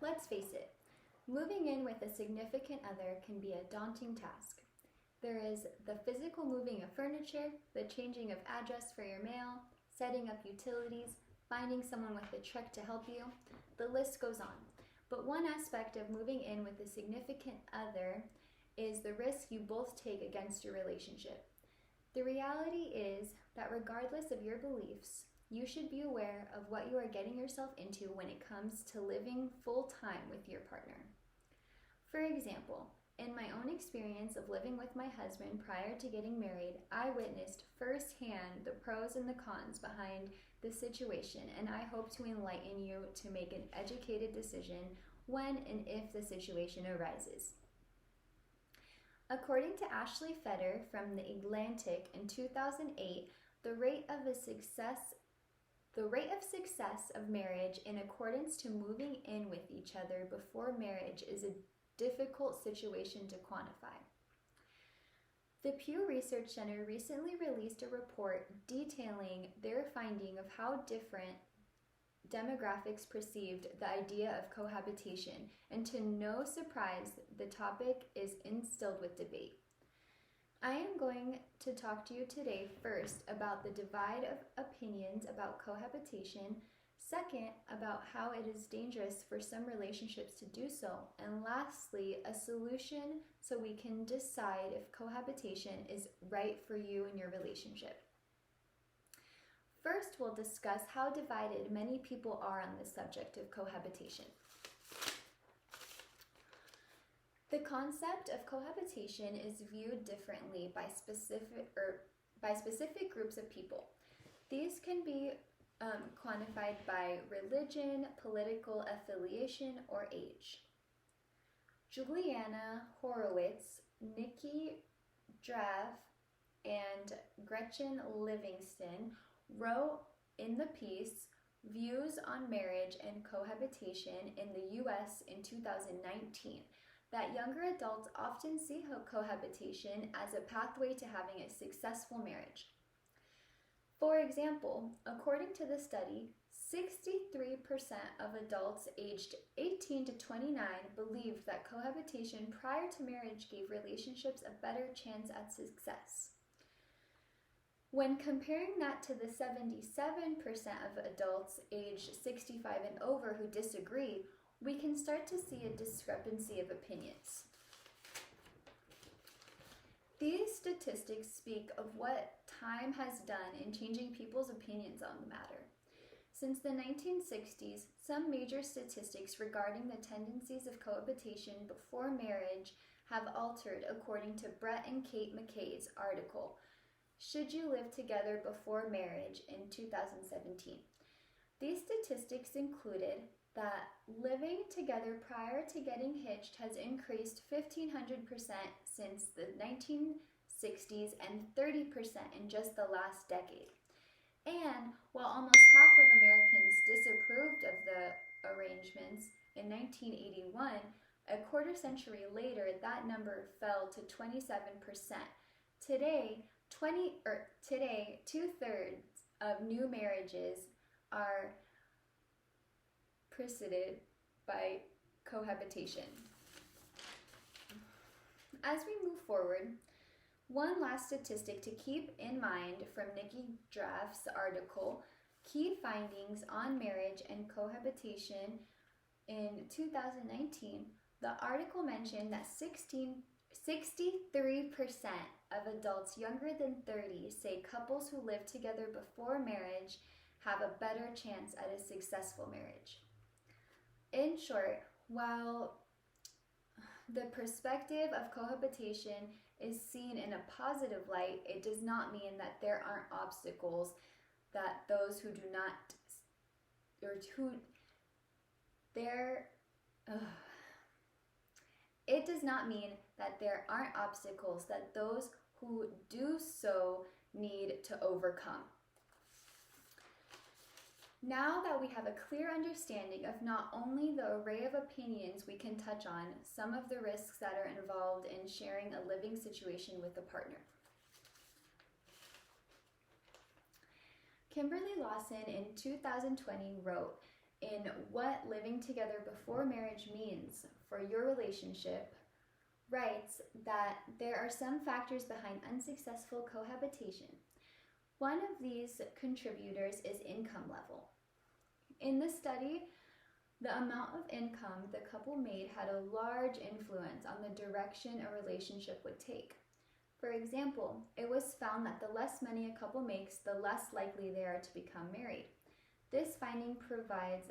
Let's face it, moving in with a significant other can be a daunting task. There is the physical moving of furniture, the changing of address for your mail, setting up utilities, finding someone with a truck to help you. The list goes on. But one aspect of moving in with a significant other is the risk you both take against your relationship. The reality is that regardless of your beliefs, you should be aware of what you are getting yourself into when it comes to living full-time with your partner. For example, in my own experience of living with my husband prior to getting married, I witnessed firsthand the pros and the cons behind the situation, and I hope to enlighten you to make an educated decision when and if the situation arises. According to Ashley Feder from The Atlantic in 2008, the rate of success of marriage in accordance to moving in with each other before marriage is a difficult situation to quantify. The Pew Research Center recently released a report detailing their finding of how different demographics perceived the idea of cohabitation, and to no surprise, the topic is instilled with debate. I am going to talk to you today first about the divide of opinions about cohabitation, second, about how it is dangerous for some relationships to do so, and lastly, a solution so we can decide if cohabitation is right for you and your relationship. First, we'll discuss how divided many people are on the subject of cohabitation. The concept of cohabitation is viewed differently by specific groups of people. These can be quantified by religion, political affiliation, or age. Juliana Horowitz, Nikki Draff, and Gretchen Livingston wrote in the piece Views on Marriage and Cohabitation in the U.S. in 2019 that younger adults often see cohabitation as a pathway to having a successful marriage. For example, according to the study, 63% of adults aged 18 to 29 believed that cohabitation prior to marriage gave relationships a better chance at success. When comparing that to the 77% of adults aged 65 and over who disagree, we can start to see a discrepancy of opinions. These statistics speak of what time has done in changing people's opinions on the matter. Since the 1960s, some major statistics regarding the tendencies of cohabitation before marriage have altered according to Brett and Kate McKay's article, Should You Live Together Before Marriage, in 2017. These statistics included that living together prior to getting hitched has increased 1,500% since the 1960s and 30% in just the last decade. And while almost half of Americans disapproved of the arrangements in 1981, a quarter century later, that number fell to 27%. Today, 2/3 of new marriages are preceded by cohabitation. As we move forward, one last statistic to keep in mind from Nikki Draft's article, Key Findings on Marriage and Cohabitation in 2019, the article mentioned that 63% of adults younger than 30 say couples who live together before marriage have a better chance at a successful marriage. In short, while the perspective of cohabitation is seen in a positive light, it does not mean that there aren't obstacles that those who do not, it does not mean that there aren't obstacles that those who do so need to overcome. Now that we have a clear understanding of not only the array of opinions we can touch on, some of the risks that are involved in sharing a living situation with a partner. Kimberly Lawson in 2020 wrote, in what living together before marriage means for your relationship, writes that there are some factors behind unsuccessful cohabitation. One of these contributors is income level. In the study, the amount of income the couple made had a large influence on the direction a relationship would take. For example, it was found that the less money a couple makes, the less likely they are to become married. This finding provides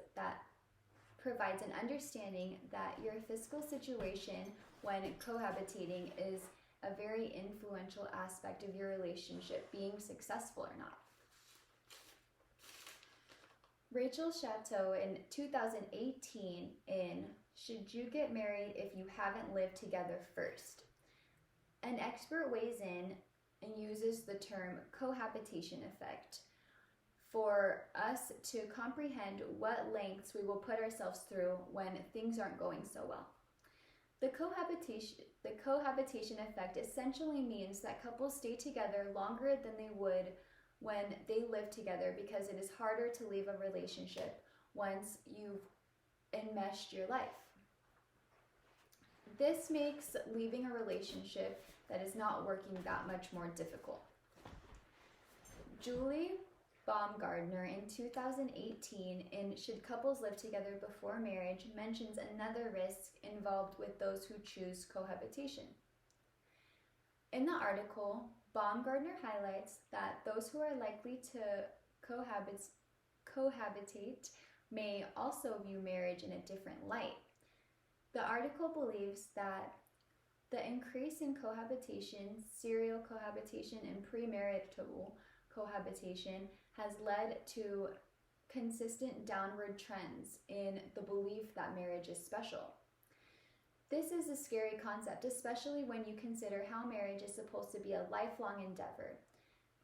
an understanding that your fiscal situation when cohabitating is a very influential aspect of your relationship being successful or not. Rachel Chateau in 2018 in Should You Get Married If You Haven't Lived Together First? An expert weighs in and uses the term cohabitation effect for us to comprehend what lengths we will put ourselves through when things aren't going so well. The cohabitation effect essentially means that couples stay together longer than they would when they live together because it is harder to leave a relationship once you've enmeshed your life. This makes leaving a relationship that is not working that much more difficult. Julie Baumgardner in 2018 in Should Couples Live Together Before Marriage mentions another risk involved with those who choose cohabitation. In the article, Baumgardner highlights that those who are likely to cohabitate may also view marriage in a different light. The article believes that the increase in cohabitation, serial cohabitation, and premarital cohabitation has led to consistent downward trends in the belief that marriage is special. This is a scary concept, especially when you consider how marriage is supposed to be a lifelong endeavor.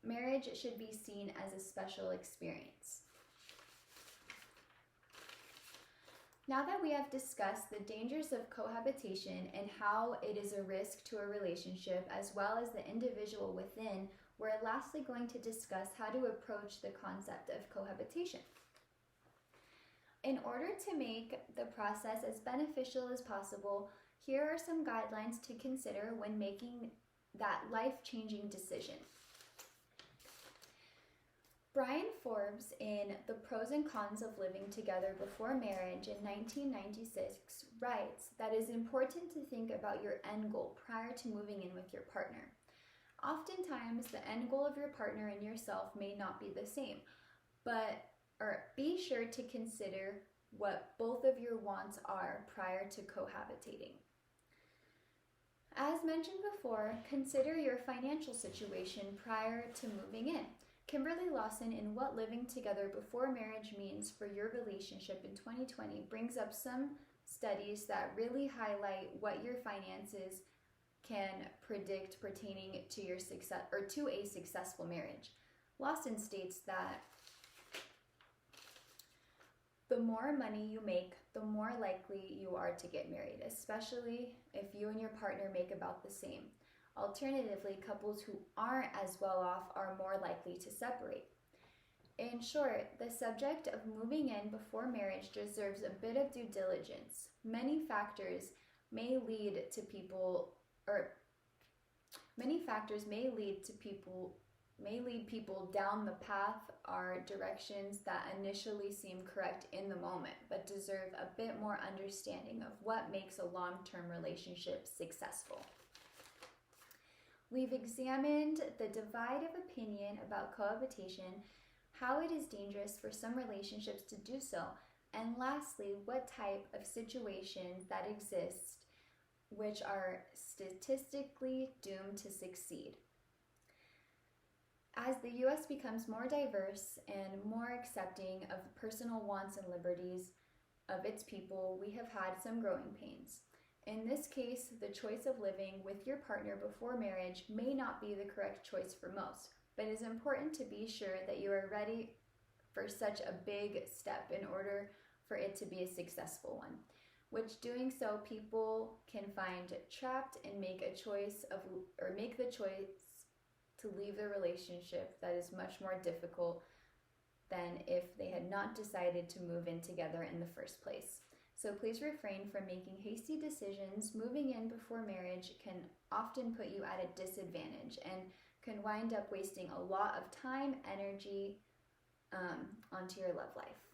Marriage should be seen as a special experience. Now that we have discussed the dangers of cohabitation and how it is a risk to a relationship as well as the individual within, we're lastly going to discuss how to approach the concept of cohabitation. In order to make the process as beneficial as possible, here are some guidelines to consider when making that life-changing decision. Brian Forbes, in The Pros and Cons of Living Together Before Marriage in 1996, writes that it is important to think about your end goal prior to moving in with your partner. Oftentimes, the end goal of your partner and yourself may not be the same, but be sure to consider what both of your wants are prior to cohabitating. As mentioned before, consider your financial situation prior to moving in. Kimberly Lawson in What Living Together Before Marriage Means for Your Relationship in 2020 brings up some studies that really highlight what your finances can predict pertaining to your success or to a successful marriage. Lawson states that the more money you make, the more likely you are to get married, especially if you and your partner make about the same. Alternatively, couples who aren't as well off are more likely to separate. In short, the subject of moving in before marriage deserves a bit of due diligence. Many factors may lead people down the path or directions that initially seem correct in the moment, but deserve a bit more understanding of what makes a long-term relationship successful. We've examined the divide of opinion about cohabitation, how it is dangerous for some relationships to do so, and lastly, what type of situations that exist which are statistically doomed to succeed. As the U.S. becomes more diverse and more accepting of personal wants and liberties of its people, we have had some growing pains. In this case, the choice of living with your partner before marriage may not be the correct choice for most, but it is important to be sure that you are ready for such a big step in order for it to be a successful one, which doing so people can find trapped and make the choice to leave the relationship that is much more difficult than if they had not decided to move in together in the first place. So please refrain from making hasty decisions. Moving in before marriage can often put you at a disadvantage and can wind up wasting a lot of time, energy onto your love life.